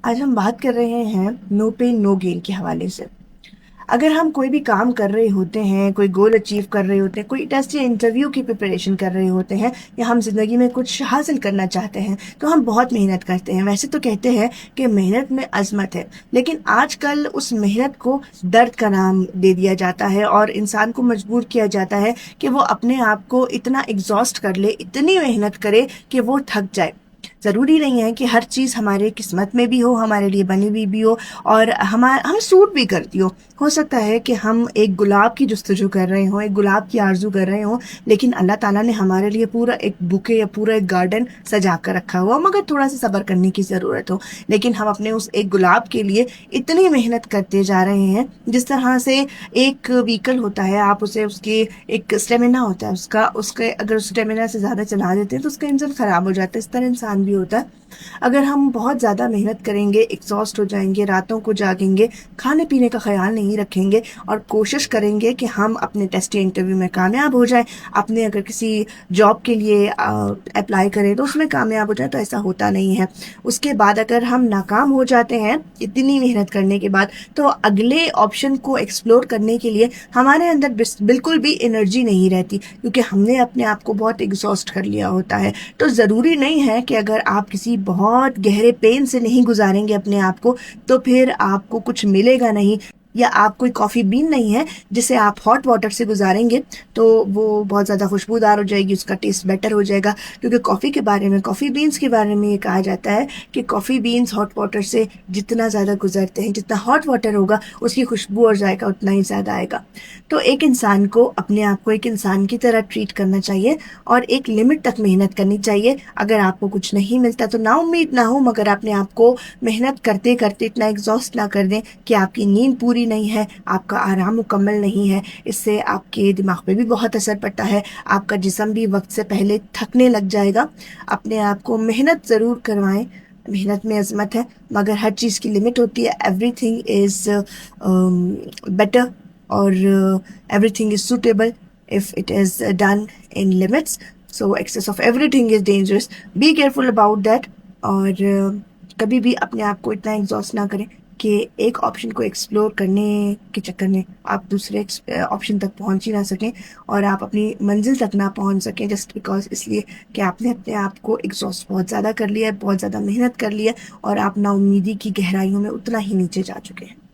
آج ہم بات کر رہے ہیں نو پین نو گین کے حوالے سے۔ اگر ہم کوئی بھی کام کر رہے ہوتے ہیں، کوئی گول اچیو کر رہے ہوتے ہیں، کوئی ٹیسٹ یا انٹرویو کی پریپریشن کر رہے ہوتے ہیں، یا ہم زندگی میں کچھ حاصل کرنا چاہتے ہیں تو ہم بہت محنت کرتے ہیں۔ ویسے تو کہتے ہیں کہ محنت میں عظمت ہے، لیکن آج کل اس محنت کو درد کا نام دے دیا جاتا ہے اور انسان کو مجبور کیا جاتا ہے کہ وہ اپنے آپ کو اتنا ایگزاسٹ کر لے، اتنی محنت کرے کہ وہ تھک جائے۔ ضروری نہیں ہے کہ ہر چیز ہمارے قسمت میں بھی ہو، ہمارے لیے بنی ہوئی بھی ہو اور ہم سوٹ بھی کرتی ہو سکتا ہے کہ ہم ایک گلاب کی جستجو کر رہے ہوں، ایک گلاب کی آرزو کر رہے ہوں، لیکن اللہ تعالیٰ نے ہمارے لیے پورا ایک بوکے یا پورا ایک گارڈن سجا کر رکھا ہوا، مگر تھوڑا سا صبر کرنے کی ضرورت ہو۔ لیکن ہم اپنے اس ایک گلاب کے لیے اتنی محنت کرتے جا رہے ہیں، جس طرح سے ایک وہیکل ہوتا ہے، آپ اسے اس کی ایک اسٹیمنا ہوتا ہے، اس کے اگر اسٹیمنا سے زیادہ چلا دیتے ہیں تو اس کا انجن خراب ہو جاتا ہے۔ اس طرح انسان بھی ہوتا ہے، اگر ہم بہت زیادہ محنت کریں گے، ایگزاسٹ ہو جائیں گے، راتوں کو جاگیں گے، کھانے پینے کا خیال نہیں رکھیں گے اور کوشش کریں گے کہ ہم اپنے ٹیسٹ یا انٹرویو میں کامیاب ہو جائیں، اپنے اگر کسی جاب کے لیے اپلائی کریں تو اس میں کامیاب ہو جائیں، تو ایسا ہوتا نہیں ہے۔ اس کے بعد اگر ہم ناکام ہو جاتے ہیں اتنی محنت کرنے کے بعد، تو اگلے آپشن کو ایکسپلور کرنے کے لیے ہمارے اندر بالکل بھی انرجی نہیں رہتی، کیونکہ ہم نے اپنے آپ کو بہت ایگزاسٹ کر لیا ہوتا ہے۔ تو ضروری نہیں ہے کہ اگر آپ کسی بہت گہرے پین سے نہیں گزاریں گے اپنے آپ کو تو پھر آپ کو کچھ ملے گا نہیں، یا آپ کوئی کافی بین نہیں ہے جسے آپ ہاٹ واٹر سے گزاریں گے تو وہ بہت زیادہ خوشبودار ہو جائے گی، اس کا ٹیسٹ بیٹر ہو جائے گا۔ کیونکہ کافی بینز کے بارے میں یہ کہا جاتا ہے کہ کافی بینز ہاٹ واٹر سے جتنا زیادہ گزرتے ہیں، جتنا ہاٹ واٹر ہوگا اس کی خوشبو اور ذائقہ اتنا ہی زیادہ آئے گا۔ تو ایک انسان کو اپنے آپ کو ایک انسان کی طرح ٹریٹ کرنا چاہیے اور ایک لمٹ تک محنت کرنی چاہیے۔ اگر آپ کو کچھ نہیں ملتا تو نا امید نہ ہو، مگر اپنے آپ کو محنت کرتے کرتے اتنا ایگزاسٹ نہ کر دیں کہ آپ کی نیند پوری نہیں ہے، آپ کا آرام مکمل نہیں ہے۔ اس سے آپ کے دماغ پہ بھی بہت اثر پڑتا ہے، آپ کا جسم بھی وقت سے پہلے تھکنے لگ جائے گا۔ اپنے آپ کو محنت ضرور کروائیں، محنت میں عظمت ہے، مگر ہر چیز کی لمٹ ہوتی ہے۔ ایوری تھنگ از بیٹر اور every thing is suitable if it is done in limits. So excess of everything is dangerous. Be careful about that. اور کبھی بھی اپنے آپ کو اتنا ایگزاسٹ نہ کریں کہ ایک آپشن کو ایکسپلور کرنے کے چکر میں آپ دوسرے آپشن تک پہنچ ہی نہ سکیں اور آپ اپنی منزل تک نہ پہنچ سکیں، جسٹ بیکاز اس لیے کہ آپ نے اپنے آپ کو ایگزاسٹ بہت زیادہ کر لیا ہے، بہت زیادہ محنت کر لی ہے اور آپ نا امیدی کی گہرائیوں میں اتنا ہی نیچے جا چکے ہیں۔